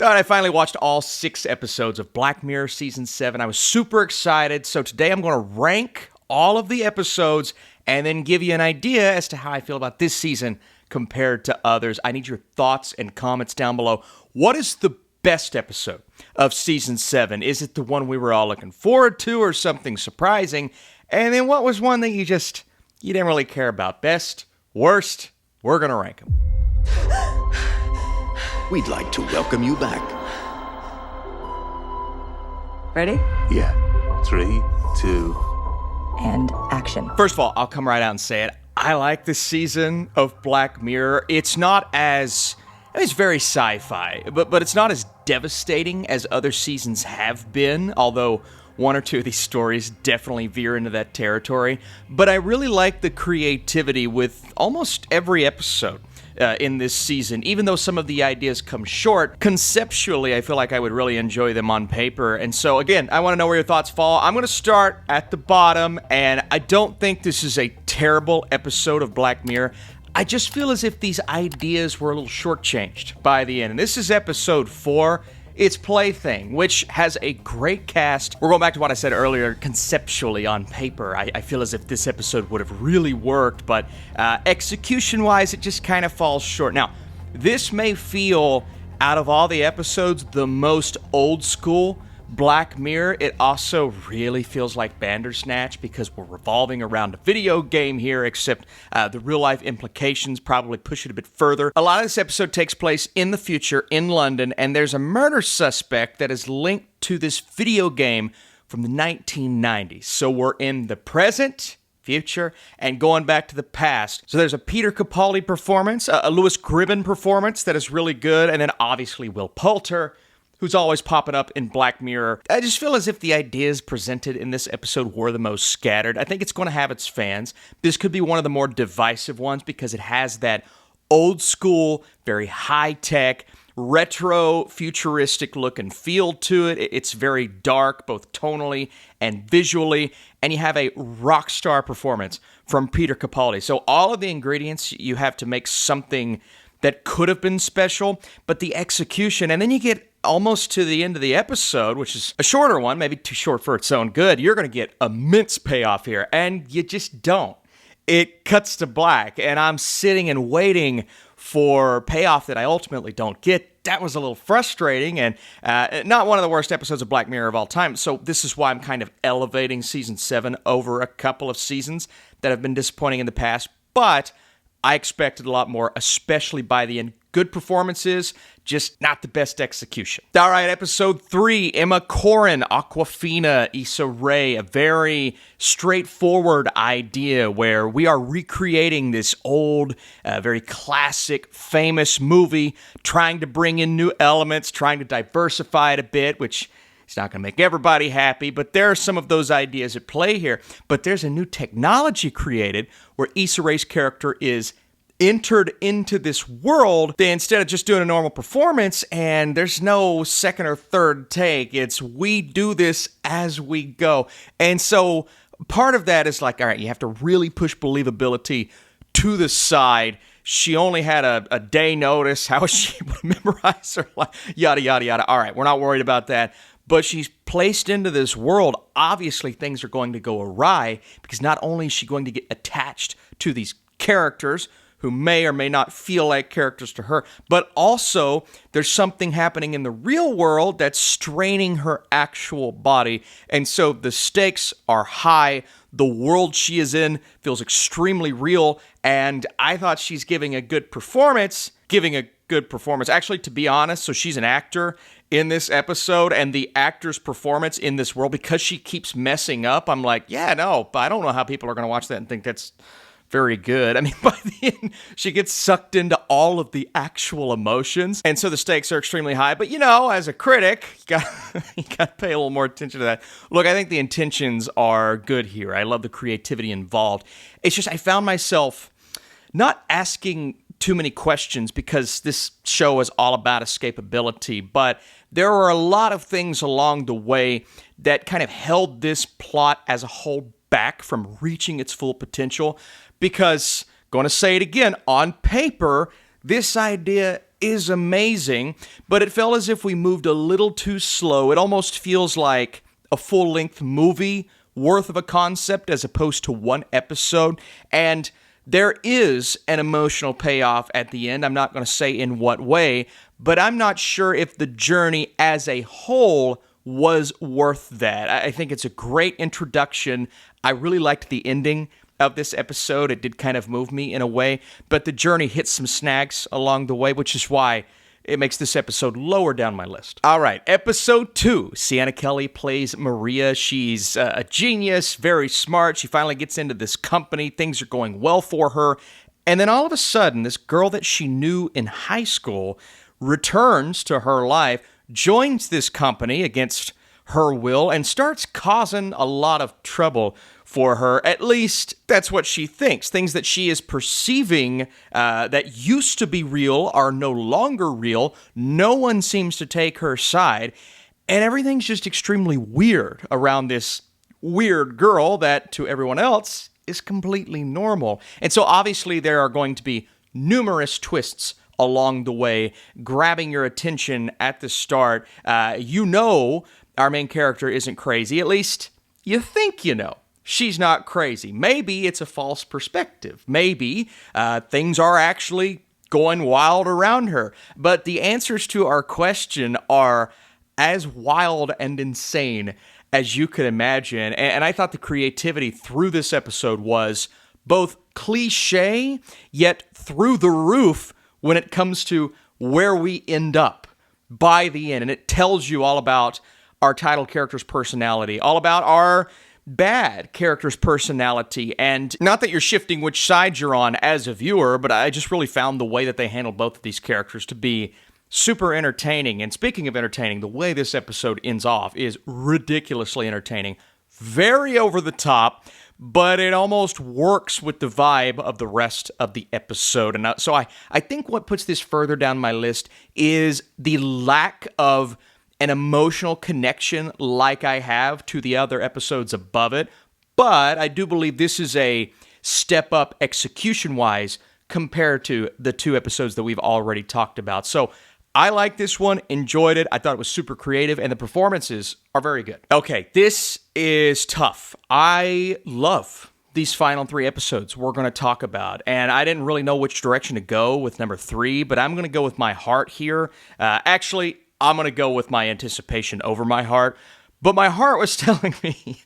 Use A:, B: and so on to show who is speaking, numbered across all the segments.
A: All right, I finally watched all 6 episodes of Black Mirror Season 7. I was super excited, so today I'm going to rank all of the episodes and then give you an idea as to how I feel about this season compared to others. I need your thoughts and comments down below. What is the best episode of Season 7? Is it the one we were all looking forward to or something surprising? And then what was one that you didn't really care about? Best, worst, we're going to rank them.
B: We'd like to welcome you back.
C: Ready?
D: Yeah. 3, 2...
C: And action.
A: First of all, I'll come right out and say it. I like this season of Black Mirror. It's not as... It's very sci-fi, but it's not as devastating as other seasons have been, although one or two of these stories definitely veer into that territory. But I really like the creativity with almost every episode in this season. Even though some of the ideas come short, conceptually, I feel like I would really enjoy them on paper. And so, again, I want to know where your thoughts fall. I'm going to start at the bottom, and I don't think this is a terrible episode of Black Mirror. I just feel as if these ideas were a little shortchanged by the end. And this is episode 4. It's Plaything, which has a great cast. We're going back to what I said earlier, conceptually on paper. I feel as if this episode would have really worked, but execution-wise, it just kind of falls short. Now, this may feel, out of all the episodes, the most old-school Black Mirror. It also really feels like Bandersnatch because we're revolving around a video game here, except the real-life implications probably push it a bit further. A lot of this episode takes place in the future, in London, and there's a murder suspect that is linked to this video game from the 1990s. So we're in the present, future, and going back to the past. So there's a Peter Capaldi performance, a Louis Gribben performance that is really good, and then obviously Will Poulter, who's always popping up in Black Mirror. I just feel as if the ideas presented in this episode were the most scattered. I think it's going to have its fans. This could be one of the more divisive ones because it has that old school, very high-tech, retro, futuristic look and feel to it. It's very dark, both tonally and visually, and you have a rock star performance from Peter Capaldi. So all of the ingredients you have to make something that could have been special, but the execution, and then you get almost to the end of the episode, which is a shorter one, maybe too short for its own good, you're going to get immense payoff here, and you just don't. It cuts to black, and I'm sitting and waiting for payoff that I ultimately don't get. That was a little frustrating, and not one of the worst episodes of Black Mirror of all time, so this is why I'm kind of elevating Season 7 over a couple of seasons that have been disappointing in the past, but I expected a lot more, especially by the end. Good performances, just not the best execution. All right, episode 3, Emma Corrin, Awkwafina, Issa Rae, a very straightforward idea where we are recreating this old, very classic, famous movie, trying to bring in new elements, trying to diversify it a bit, which it's not going to make everybody happy, but there are some of those ideas at play here. But there's a new technology created where Issa Rae's character is entered into this world. They, instead of just doing a normal performance, and there's no second or third take, it's we do this as we go. And so part of that is like, all right, you have to really push believability to the side. She only had a day notice. How is she able to memorize her life? Yada, yada, yada. All right, we're not worried about that. But she's placed into this world. Obviously, things are going to go awry because not only is she going to get attached to these characters who may or may not feel like characters to her, but also there's something happening in the real world that's straining her actual body. And so the stakes are high. The world she is in feels extremely real. And I thought she's giving a good performance. Actually, to be honest, so she's an actor in this episode, and the actor's performance in this world, because she keeps messing up, I'm like, yeah, no, but I don't know how people are going to watch that and think that's very good. I mean, by the end, she gets sucked into all of the actual emotions, and so the stakes are extremely high. But, you know, as a critic, you got to pay a little more attention to that. Look, I think the intentions are good here. I love the creativity involved. It's just I found myself not asking too many questions because this show is all about escapability, but there were a lot of things along the way that kind of held this plot as a whole back from reaching its full potential because, going to say it again, on paper, this idea is amazing, but it felt as if we moved a little too slow. It almost feels like a full-length movie worth of a concept as opposed to one episode, and there is an emotional payoff at the end. I'm not going to say in what way, but I'm not sure if the journey as a whole was worth that. I think it's a great introduction. I really liked the ending of this episode. It did kind of move me in a way, but the journey hit some snags along the way, which is why it makes this episode lower down my list. All right, episode 2. Sienna Kelly plays Maria. She's a genius, very smart. She finally gets into this company. Things are going well for her. And then all of a sudden, this girl that she knew in high school returns to her life, joins this company against her will, and starts causing a lot of trouble for her. At least that's what she thinks. Things that she is perceiving that used to be real are no longer real. No one seems to take her side, and everything's just extremely weird around this weird girl that to everyone else is completely normal. And so obviously there are going to be numerous twists along the way, grabbing your attention at the start. Our main character isn't crazy. At least you think you know. She's not crazy. Maybe it's a false perspective. Maybe things are actually going wild around her. But the answers to our question are as wild and insane as you could imagine. And I thought the creativity through this episode was both cliche, yet through the roof when it comes to where we end up by the end. And it tells you all about our title character's personality, all about our bad character's personality, and not that you're shifting which side you're on as a viewer, but I just really found the way that they handled both of these characters to be super entertaining. And speaking of entertaining, the way this episode ends off is ridiculously entertaining, very over the top, but it almost works with the vibe of the rest of the episode. And so I think what puts this further down my list is the lack of an emotional connection like I have to the other episodes above it. But I do believe this is a step up execution-wise compared to the 2 episodes that we've already talked about. So I like this one, enjoyed it. I thought it was super creative, and the performances are very good. Okay, this is tough. I love these final 3 episodes we're going to talk about, and I didn't really know which direction to go with number 3, but I'm going to go with my heart here. Actually, I'm going to go with my anticipation over my heart. But my heart was telling me,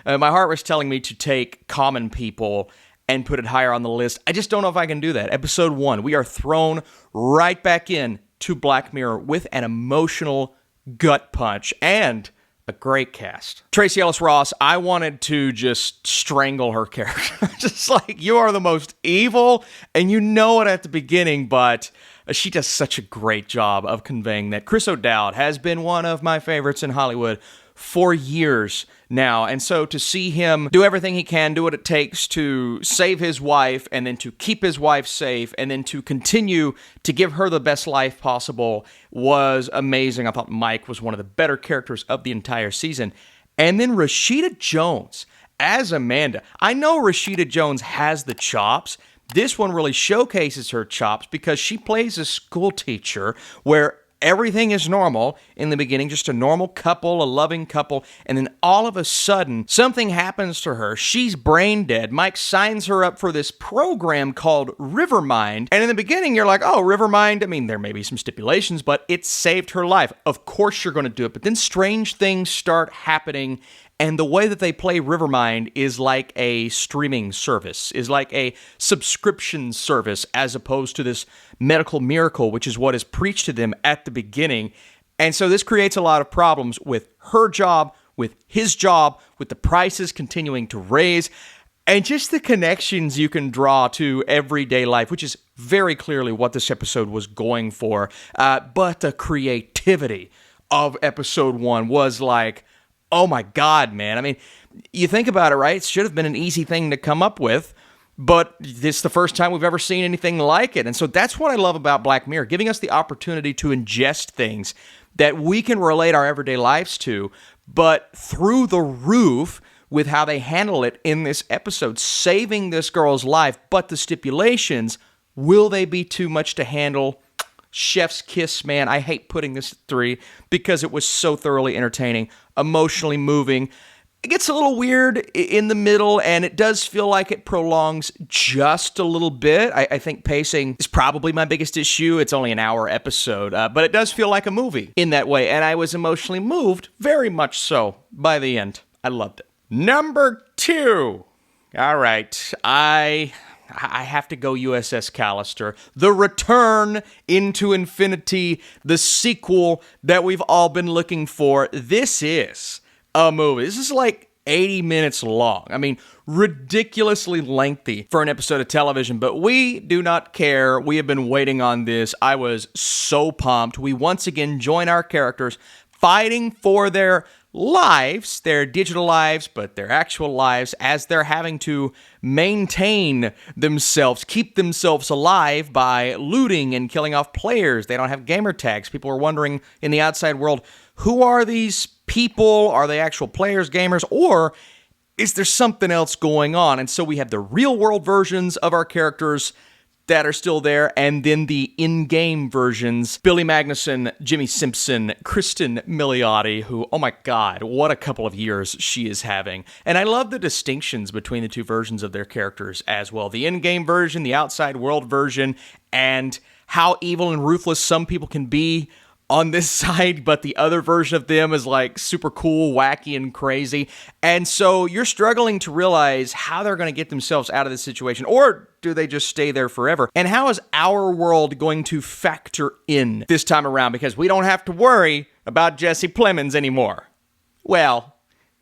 A: my heart was telling me to take Common People and put it higher on the list. I just don't know if I can do that. Episode 1, we are thrown right back in to Black Mirror with an emotional gut punch and a great cast. Tracee Ellis Ross, I wanted to just strangle her character. Just like, you are the most evil, and you know it at the beginning, but she does such a great job of conveying that. Chris O'Dowd has been one of my favorites in Hollywood for years now, and so to see him do everything he can, do what it takes to save his wife, and then to keep his wife safe, and then to continue to give her the best life possible was amazing. I thought Mike was one of the better characters of the entire season. And then Rashida Jones as Amanda. I know Rashida Jones has the chops. This one really showcases her chops because she plays a school teacher where everything is normal in the beginning, just a normal couple, a loving couple, and then all of a sudden, something happens to her. She's brain dead. Mike signs her up for this program called Rivermind, and in the beginning, you're like, oh, Rivermind, I mean, there may be some stipulations, but it saved her life. Of course you're going to do it, but then strange things start happening, and the way that they play Rivermind is like a streaming service, is like a subscription service, as opposed to this medical miracle, which is what is preached to them at the beginning. And so this creates a lot of problems with her job, with his job, with the prices continuing to raise, and just the connections you can draw to everyday life, which is very clearly what this episode was going for. But the creativity of episode 1 was like, oh my God, man. I mean, you think about it, right? It should have been an easy thing to come up with, but this is the first time we've ever seen anything like it. And so that's what I love about Black Mirror, giving us the opportunity to ingest things that we can relate our everyday lives to, but through the roof with how they handle it in this episode, saving this girl's life. But the stipulations, will they be too much to handle? Chef's kiss, man. I hate putting this at 3 because it was so thoroughly entertaining, emotionally moving. It gets a little weird in the middle, and it does feel like it prolongs just a little bit. I think pacing is probably my biggest issue. It's only an hour episode, but it does feel like a movie in that way, and I was emotionally moved, very much so, by the end. I loved it. Number 2. All right, I have to go USS Callister. The Return into Infinity, the sequel that we've all been looking for. This is a movie. This is like 80 minutes long. I mean, ridiculously lengthy for an episode of television, but we do not care. We have been waiting on this. I was so pumped. We once again join our characters fighting for their lives, their digital lives, but their actual lives, as they're having to maintain themselves, keep themselves alive by looting and killing off players. They don't have gamer tags. People are wondering in the outside world, who are these people? Are they actual players, gamers, or is there something else going on? And so we have the real world versions of our characters that are still there, and then the in-game versions, Billy Magnuson, Jimmy Simpson, Cristin Milioti, who, oh my god, what a couple of years she is having. And I love the distinctions between the two versions of their characters as well. The in-game version, the outside world version, and how evil and ruthless some people can be on this side, but the other version of them is like super cool, wacky, and crazy. And so you're struggling to realize how they're going to get themselves out of this situation, or do they just stay there forever? And how is our world going to factor in this time around? Because we don't have to worry about Jesse Plemons anymore. Well,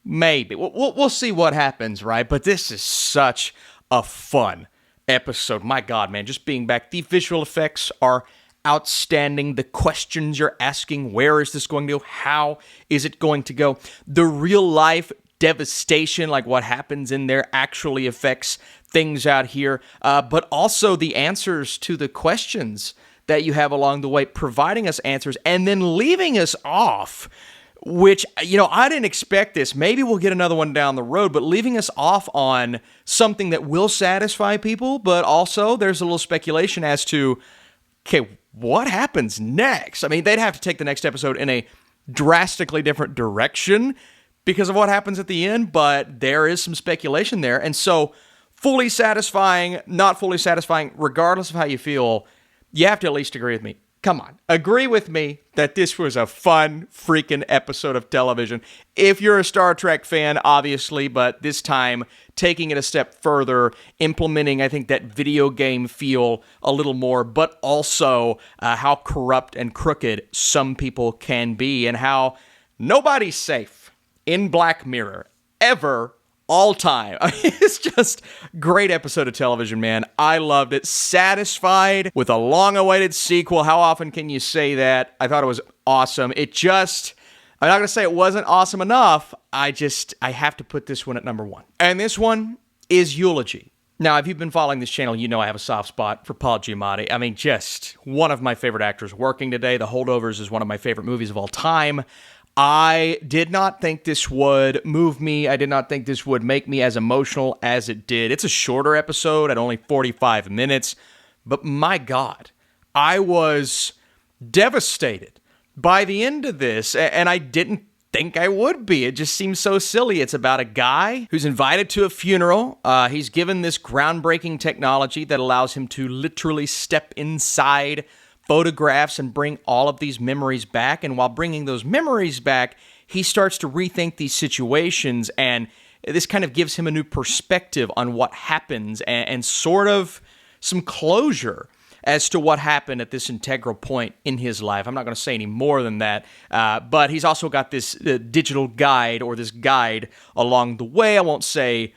A: maybe. We'll see what happens, right? But this is such a fun episode. My God, man, just being back. The visual effects are outstanding. The questions you're asking, where is this going to go? How is it going to go? The real life devastation, like what happens in there, actually affects things out here. But also the answers to the questions that you have along the way, providing us answers and then leaving us off, which, I didn't expect this. Maybe we'll get another one down the road, but leaving us off on something that will satisfy people, but also there's a little speculation as to, okay, what happens next? I mean, they'd have to take the next episode in a drastically different direction because of what happens at the end, but there is some speculation there. And so, fully satisfying, not fully satisfying, regardless of how you feel, you have to at least agree with me. Come on, agree with me that this was a fun freaking episode of television. If you're a Star Trek fan, obviously, but this time taking it a step further, implementing, I think, that video game feel a little more, but also how corrupt and crooked some people can be and how nobody's safe in Black Mirror, ever, all time. I mean, it's just great episode of television, man. I loved it. Satisfied with a long-awaited sequel. How often can you say that? I thought it was awesome. I'm not going to say it wasn't awesome enough. I have to put this one at number 1. And this one is Eulogy. Now, if you've been following this channel, you know I have a soft spot for Paul Giamatti. I mean, just one of my favorite actors working today. The Holdovers is one of my favorite movies of all time. I did not think this would move me. I did not think this would make me as emotional as it did. It's a shorter episode at only 45 minutes, but my God, I was devastated by the end of this, and I didn't think I would be. It just seems so silly. It's about a guy who's invited to a funeral. He's given this groundbreaking technology that allows him to literally step inside photographs and bring all of these memories back. And while bringing those memories back, he starts to rethink these situations, and this kind of gives him a new perspective on what happens and sort of some closure as to what happened at this integral point in his life. I'm not going to say any more than that, but he's also got this digital guide, or this guide along the way. I won't say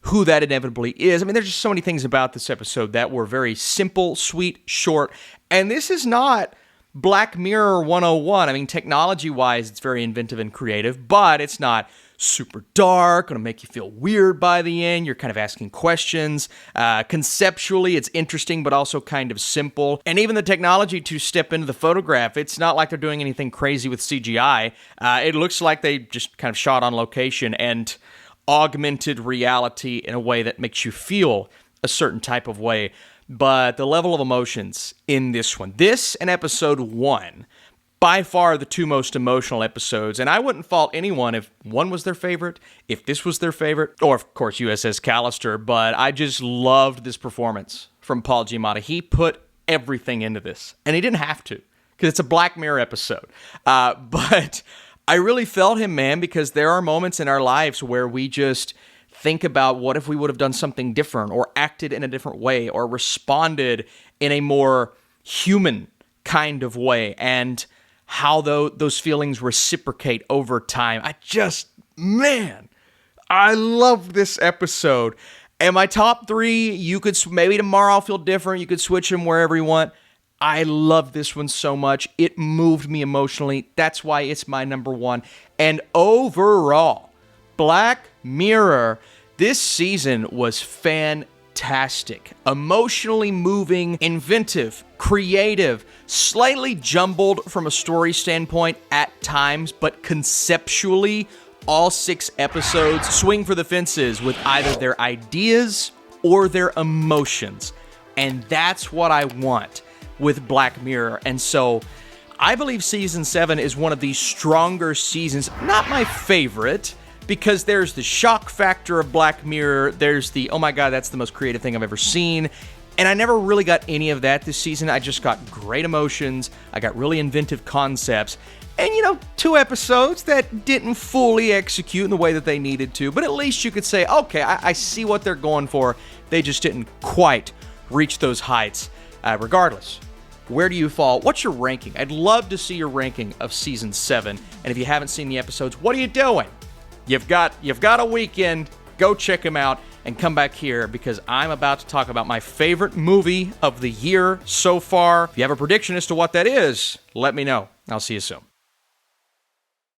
A: who that inevitably is. I mean, there's just so many things about this episode that were very simple, sweet, short, and this is not Black Mirror 101. I mean, technology-wise, it's very inventive and creative, but it's not super dark, going to make you feel weird by the end. You're kind of asking questions. Conceptually, it's interesting, but also kind of simple. And even the technology to step into the photograph, it's not like they're doing anything crazy with CGI. It looks like they just kind of shot on location and augmented reality in a way that makes you feel a certain type of way. but the level of emotions in this one, this and episode 1, by far the two most emotional episodes, and I wouldn't fault anyone if one was their favorite, if this was their favorite, or of course USS Callister, but I just loved this performance from Paul Giamatti. He put everything into this, and he didn't have to, because it's a Black Mirror episode, but I really felt him, man, because there are moments in our lives where we just think about what if we would have done something different, or acted in a different way, or responded in a more human kind of way, and how those feelings reciprocate over time. I love this episode. And my top 3, you could, maybe tomorrow I'll feel different. You could switch them wherever you want. I love this one so much. It moved me emotionally. That's why it's my number 1. And overall, Black Mirror, this season was fantastic. Emotionally moving, inventive, creative, slightly jumbled from a story standpoint at times, but conceptually, all 6 episodes swing for the fences with either their ideas or their emotions. And that's what I want with Black Mirror. And so I believe season 7 is one of the stronger seasons. Not my favorite, because there's the shock factor of Black Mirror. There's the, oh my God, that's the most creative thing I've ever seen. And I never really got any of that this season. I just got great emotions. I got really inventive concepts. And, 2 episodes that didn't fully execute in the way that they needed to. But at least you could say, okay, I see what they're going for. They just didn't quite reach those heights. Regardless, where do you fall? What's your ranking? I'd love to see your ranking of season 7. And if you haven't seen the episodes, what are you doing? You've got a weekend. Go check them out and come back here, because I'm about to talk about my favorite movie of the year so far. If you have a prediction as to what that is, let me know. I'll see you soon.